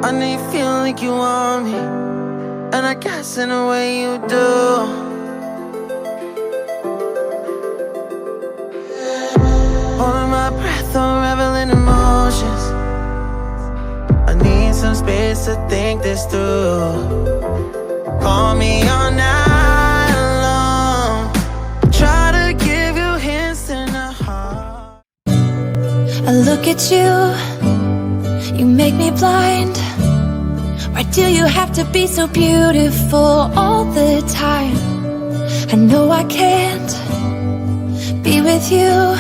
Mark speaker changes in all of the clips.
Speaker 1: I know you feel like you want me, and I guess in a way you do. Holding my breath, unraveling emotions. I need some space to think this through. Call me all night long. Try to give you hints in a heart.
Speaker 2: I look at you, you make me blind. Why do you have to be so beautiful all the time? I know I can't be with you.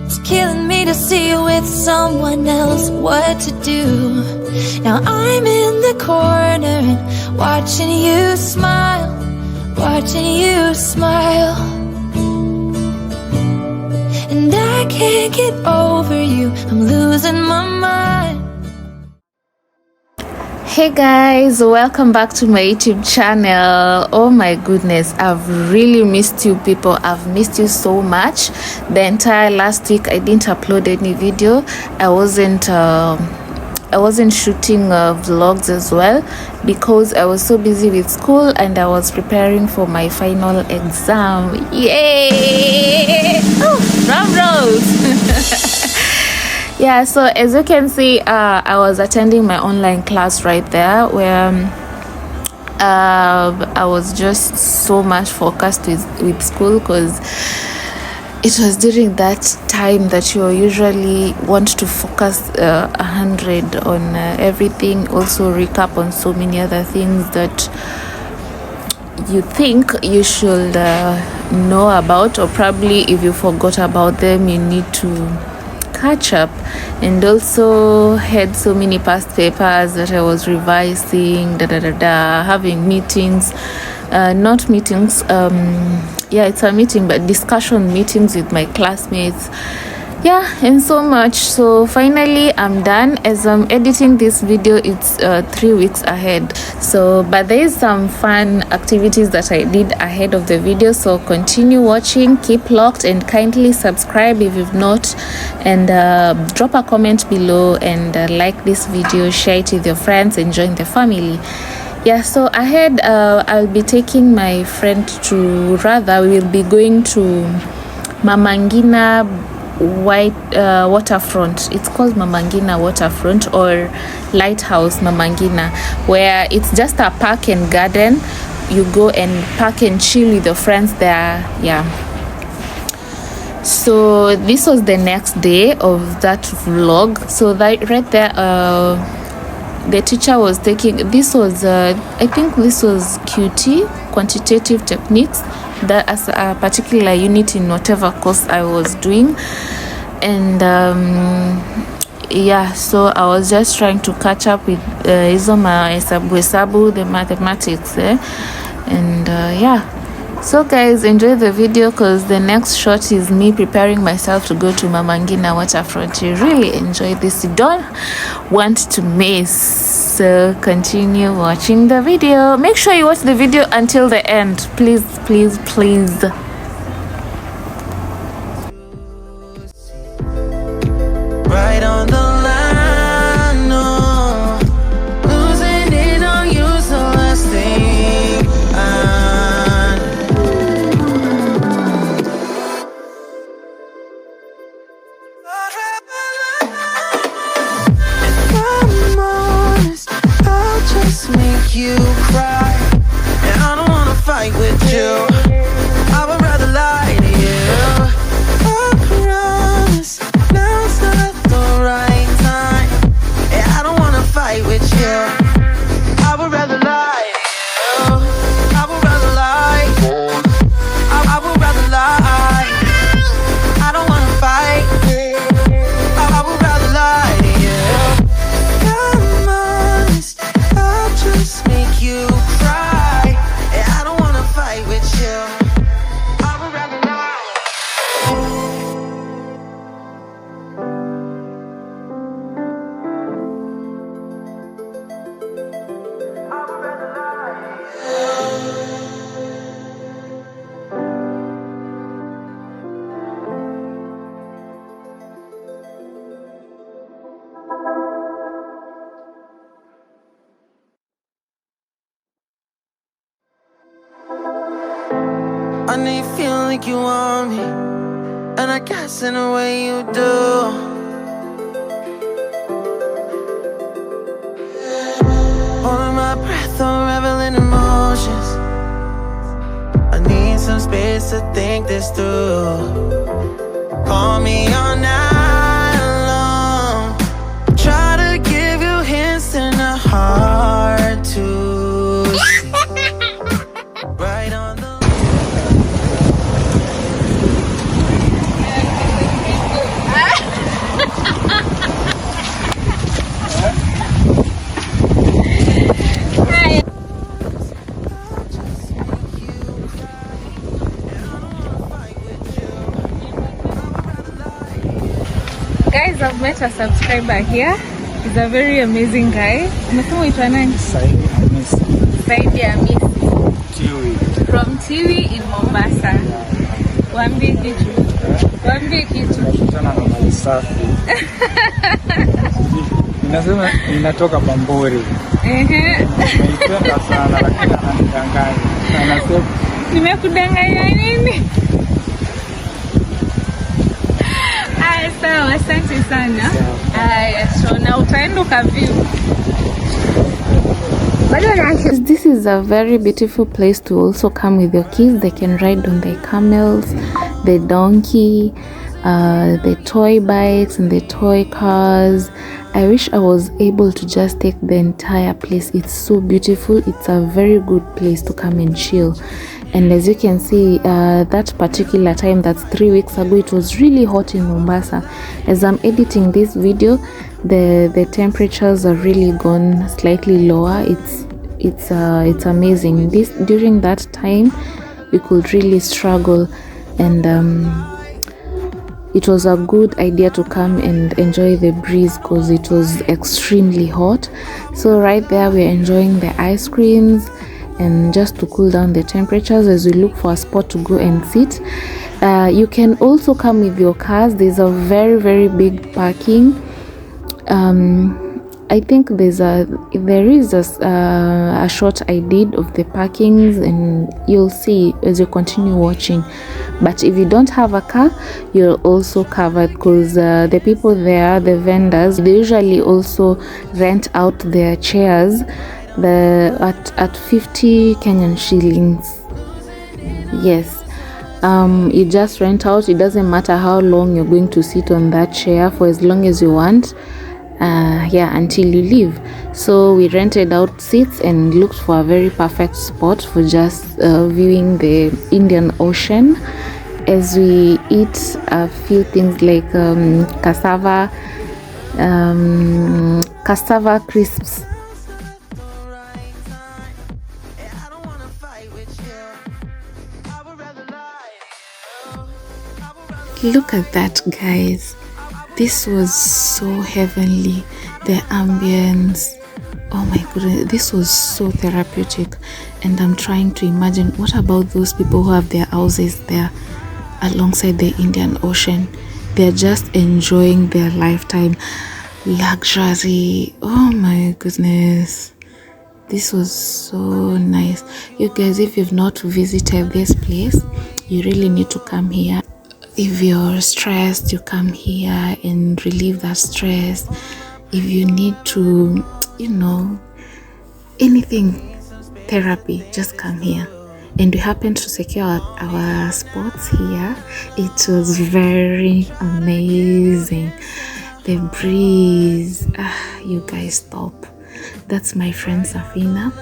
Speaker 2: It's killing me to see you with someone else. What to do? Now I'm in the corner and watching you smile, watching you smile. And I can't get over you, I'm losing my mind.
Speaker 3: Hey guys, welcome back to my YouTube channel. Oh my goodness, I've really missed you people. I've missed you so much. The entire last week I didn't upload any video. I wasn't shooting vlogs as well because I was so busy with school and I was preparing for my final exam. Yay! Oh, drum rolls. Yeah, so as you can see, I was attending my online class right there where I was just so much focused with school because it was during that time that you usually want to focus 100 on everything, also recap on so many other things that you think you should know about, or probably if you forgot about them you need to catch up. And also had so many past papers that I was revising, having meetings, not meetings, yeah, it's a meeting, but discussion meetings with my classmates, yeah, and so much. So finally I'm done. As I'm editing this video, it's 3 weeks ahead. So but there is some fun activities that I did ahead of the video, so continue watching, keep locked, and kindly subscribe if you've not, and drop a comment below, and like this video, share it with your friends, and join the family. Yeah, so ahead I'll be taking my friend to, rather we'll be going to Mamangina waterfront. It's called Mamangina waterfront or lighthouse Mamangina, where it's just a park and garden. You go and park and chill with your friends there. Yeah, so this was the next day of that vlog. So that right there, the teacher was taking, this was I think this was QT, quantitative techniques, that as a particular unit in whatever course I was doing. And yeah, so I was just trying to catch up with hizo mahesabu, the mathematics, and yeah. So guys, enjoy the video because the next shot is me preparing myself to go to Mamangina waterfront. You really enjoy this, you don't want to miss. So continue watching the video. Make sure you watch the video until the end, please, please, please.
Speaker 1: Right on the line, no. Losing it on you, so let's think. If I'm honest, I'll just make you cry, and I don't wanna fight with you. I would rather lie to you. I promise now's not the right time, and I don't wanna fight with you. I would rather lie to you. I would rather lie. I would rather lie. I don't wanna fight. I would rather lie to you. I'm honest, I'll just make you cry, and I don't wanna fight with you. know you feel like you want me, and I guess in a way you do. Holding my breath, unraveling emotions. I need some space to think this through. Call me all night long. Try to give you hints and a hard to see. Right on the
Speaker 3: Guys, I've met a subscriber here. He's a very amazing guy. Umesema uitwa nani? Saidi Hamisi. From Tiwi in Mombasa. Waambie kitu. Waambie kitu.
Speaker 4: Tunakutana na mali safi. Ninasema ninatoka Bamburi. Naipenda sana lakini ananidanganya. Anasema
Speaker 3: nimekudanganya nini? Sawa, asante sana. So na utaenda ukaview. This is a very beautiful place to also come with your kids. They can ride on the camels, the donkey, the toy bikes and the toy cars. I wish I was able to just take the entire place. It's so beautiful. It's a very good place to come and chill. And as you can see, that particular time, that's 3 weeks ago, it was really hot in Mombasa. As I'm editing this video, the temperatures are really gone slightly lower. It's amazing. During that time, we could really struggle, and it was a good idea to come and enjoy the breeze because it was extremely hot. So right there, we're enjoying the ice creams and just to cool down the temperatures as we look for a spot to go and sit. You can also come with your cars. There's a very big parking. I think there is a shot I did of the parkings, and you'll see as you continue watching. But if you don't have a car, you're also covered because the people there, the vendors, they usually also rent out their chairs at 50 Kenyan shillings. Yes, you just rent out. It doesn't matter how long you're going to sit on that chair, for as long as you want, until you leave. So we rented out seats and looked for a very perfect spot for just viewing the Indian Ocean as we eat a few things like cassava crisps. Look at that, guys. This was so heavenly. The ambience, oh my goodness, this was so therapeutic. And I'm trying to imagine, what about those people who have their houses there alongside the Indian Ocean? They're just enjoying their lifetime luxury. Oh my goodness, this was so nice. You guys, if you've not visited this place, you really need to come here. If you're stressed, you come here and relieve that stress. If you need to, anything, therapy, just come here. And we happened to secure our spots here. It was very amazing. The breeze, you guys, stop. That's my friend Safina.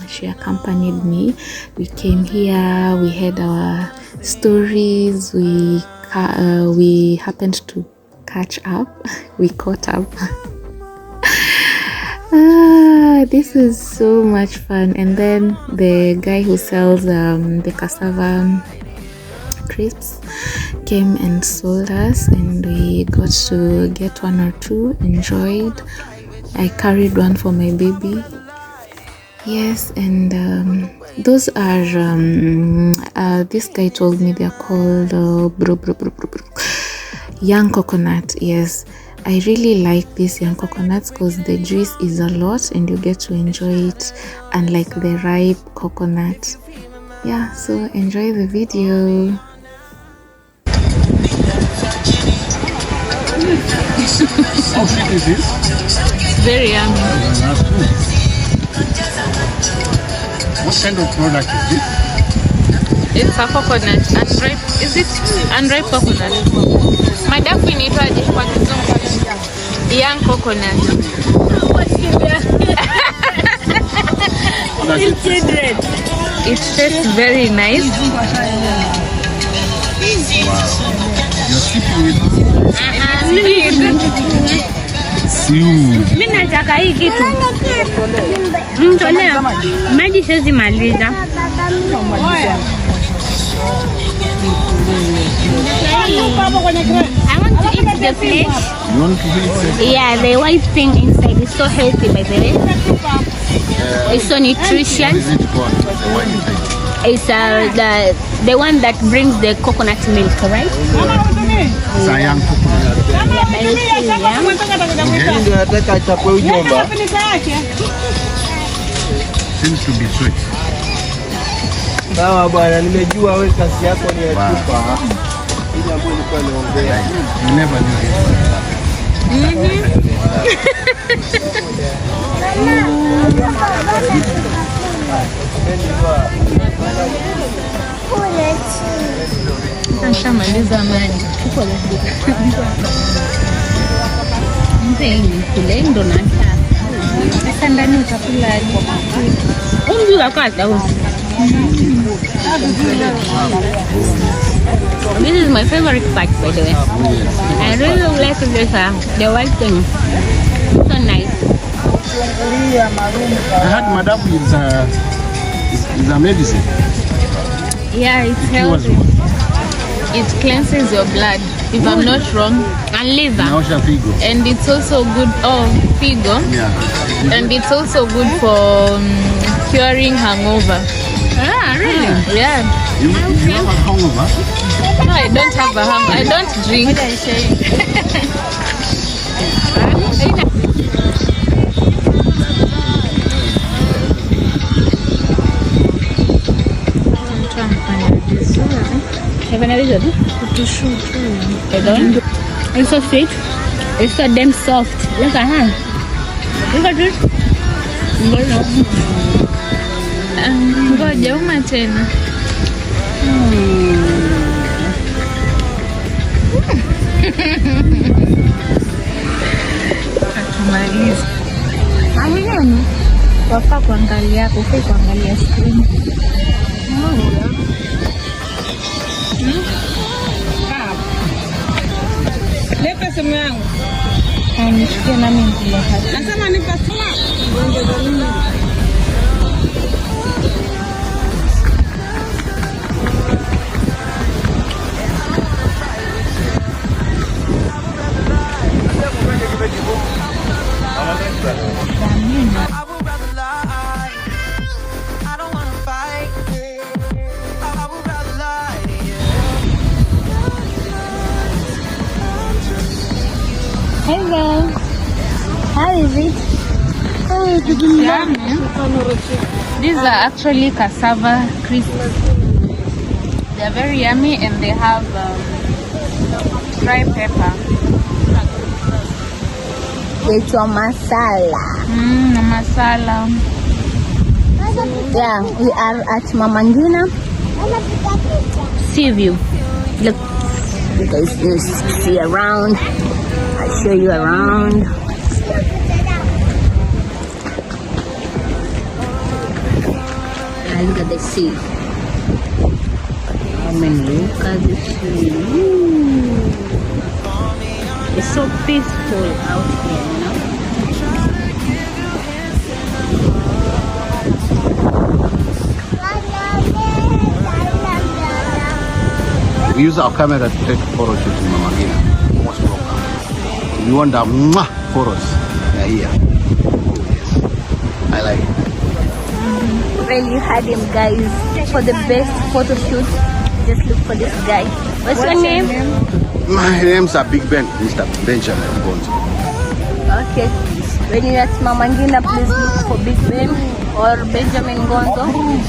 Speaker 3: She accompanied me. We came here, we had our stories, we happened to catch up. We caught up. This is so much fun. And then the guy who sells the cassava crisps came and sold us, and we got to get one or two, enjoyed. I carried one for my baby. Yes, and those are this guy told me they're called young coconut. Yes, I really like these young coconuts because the juice is a lot and you get to enjoy it, unlike the ripe coconut. yeah, so enjoy the video.
Speaker 4: How sweet is this?
Speaker 3: Very yummy.
Speaker 4: That's good. What kind of product is this?
Speaker 3: It's a coconut, unripe. Is it unripe coconut? Madafu inaitwaje kwa Kizungu? Young coconut. It tastes very nice.
Speaker 4: You're sipping it.
Speaker 5: Mimi nataka hii kitu. Mtolea maji siwezi maliza. I want to eat the flesh.
Speaker 4: You want to eat it?
Speaker 5: Yeah, the white thing inside is so healthy, by the way. It's so nutritious.
Speaker 4: Is it called the white thing?
Speaker 5: It's the one that brings the coconut milk, right?
Speaker 4: It's a young coconut. Seems to be sweet.
Speaker 6: Sawa bwana, nimejua wewe kazi yako ni ya chupa. Ile ambayo nilikuwa naongea.
Speaker 4: You never knew this.
Speaker 3: Nishamaliza maji.
Speaker 5: Kule ndo nataka. Sasa ndani utakula umbi wakata huu. This is my favorite part, by the way. I really like this, the white thing. It's so nice.
Speaker 4: I heard madafu is a medicine.
Speaker 3: Yeah, it's healthy. It cleanses your blood, if I'm not wrong.
Speaker 5: And liver.
Speaker 4: Naosha figo.
Speaker 3: And it's also good, figo.
Speaker 4: Yeah.
Speaker 3: And it's also good for curing hangover.
Speaker 5: Ah, really?
Speaker 3: Yeah.
Speaker 4: You have a hangover?
Speaker 3: No, I don't have a hangover. I don't drink.
Speaker 5: It's so sweet. It's so damn soft. Look at her. Look at it.
Speaker 3: Ngoja uma tena. Atumaliza.
Speaker 5: Amini. Wafaa kuangalia, ufai kuangalia screen.
Speaker 7: Leta simu yangu.
Speaker 5: Nishikie nami nikule hapa.
Speaker 7: Nasema nipa simu.
Speaker 1: I would rather lie. I don't wanna fight. I would rather lie to you.
Speaker 5: Hello. How is it?
Speaker 3: These are actually cassava crisps. They're very yummy and they have dry pepper.
Speaker 5: It's your masala.
Speaker 3: Masala.
Speaker 5: Yeah, we are at Mama Ngina Sea View. Look, you guys can see around. I'll show you around. Look at the sea. Look at the sea. Ooh. It's so peaceful out here, you know.
Speaker 4: We use our camera to take photos with Mama Gina. Most welcome. You want the photos? Yeah, here. I like it.
Speaker 5: Really had him, guys, for the best photo shoot. Just look for this guy. What's your name?
Speaker 4: My name's Big Ben, Mr. Benjamin Bonzo.
Speaker 5: Okay. When you're at Mama Ngina, please look for Big Ben or Benjamin Gonzo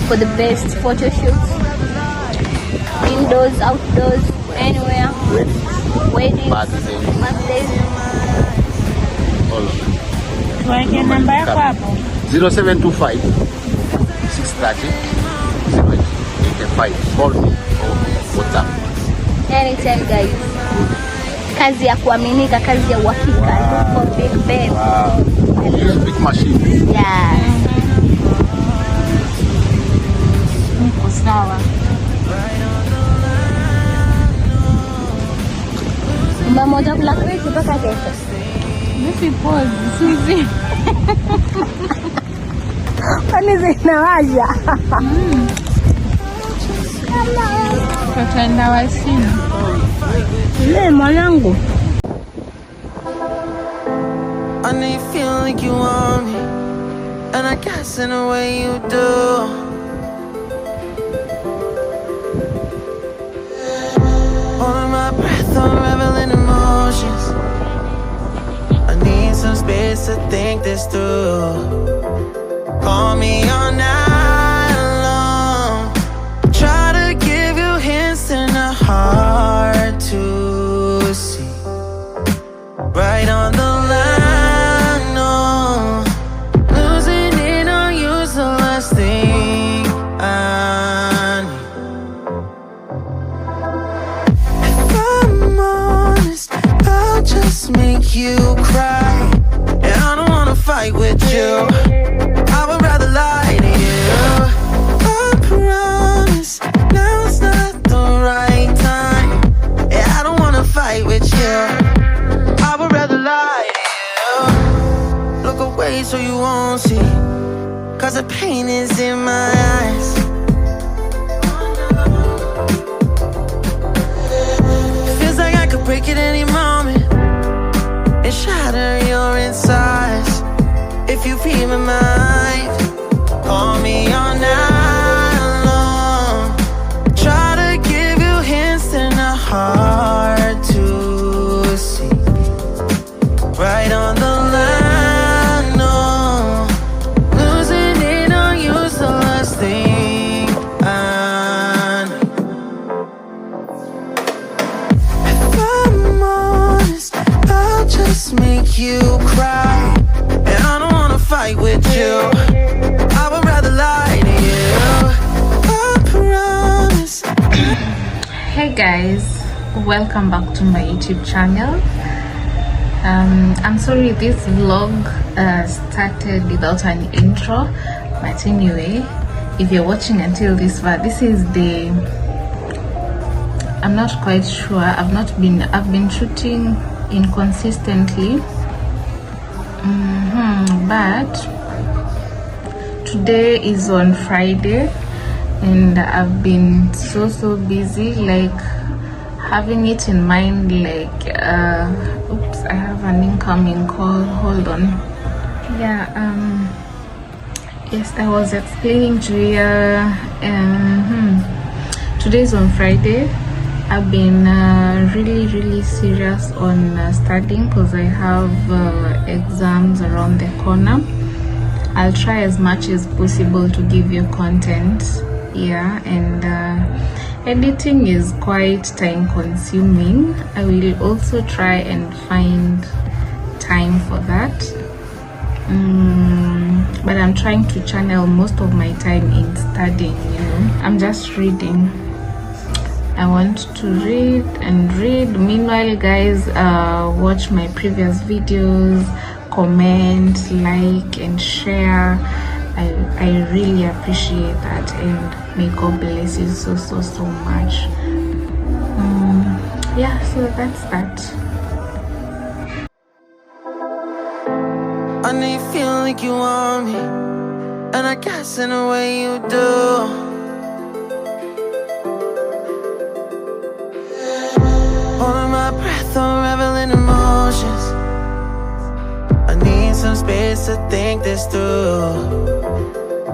Speaker 5: for the best photo shoots. Indoors, outdoors, anywhere. Weddings, birthdays.
Speaker 7: Tuweke namba yako hapo.
Speaker 4: 0725 630 085. Call me or WhatsApp.
Speaker 5: Anytime guys. Kazi ya kuaminika, kazi ya uhakika. Look for Big Ben.
Speaker 4: Big machine.
Speaker 5: Yeah.
Speaker 7: Niko sawa.
Speaker 5: Mmoja kula kwetu mpaka kesho.
Speaker 7: Mimi pause, Suzy.
Speaker 5: Kwani zinawaja?
Speaker 7: Tutaenda wasini.
Speaker 5: Mwanangu.
Speaker 1: I know you feel like you want me, and I guess in a way you do. Holding my breath, I'm reveling emotions. I need some space to think this through. Call me all night long. Try to give you hints and a hard to see. Right on the line, no. Losing it on you's the last thing I need. If I'm honest, I'll just make you cry. And I don't wanna fight with you, I would rather lie to you. I promise, now's not the right time. And I don't wanna fight with you, I would rather lie to you. Look away so you won't see, cause the pain is in my eyes. Feels like I could break at any moment and shatter your insides. If you read my mind, call me all night long. Try to give you hints and a hard to see. Right on the line, no. Losing it on you's the last thing I need. If I'm honest, I'll just make you cry. And I don't wanna fight with you, I would rather lie to you. I promise.
Speaker 3: Hey guys, welcome back to my YouTube channel. I'm sorry this vlog started without an intro, but anyway, if you're watching until this far, this is the, I'm not quite sure, I've been shooting inconsistently, but today is on Friday and I've been so busy, like having it in mind, like oops, I have an incoming call, hold on. Yeah, yes, I was explaining to you, today's on Friday. I've been really serious on studying because I have exams around the corner. I'll try as much as possible to give you content, yeah, and editing is quite time consuming. I will also try and find time for that, but I'm trying to channel most of my time in studying, you know. I'm just reading. I want to read and read. Meanwhile guys, watch my previous videos, comment, like and share. I really appreciate that, and may God bless you so much. Yeah, so that's that.
Speaker 1: I know you feel like you want me, and I guess in a way you do. Holding my breath, I'm reveling emotions. I need some space to think this through.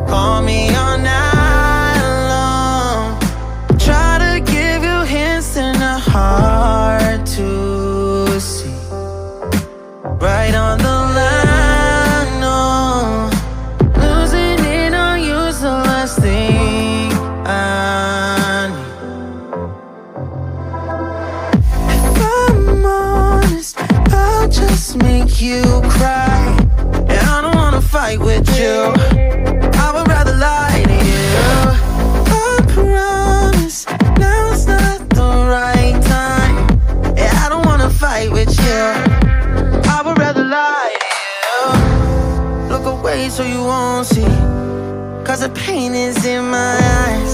Speaker 1: Call me all night long. Try to give you hints and a hard to see. Right on the line. just make you cry. And I don't wanna fight with you. I would rather lie to you. I promise now's not the right time. And I don't wanna fight with you. I would rather lie to you. Look away so you won't see, 'cause the pain is in my eyes.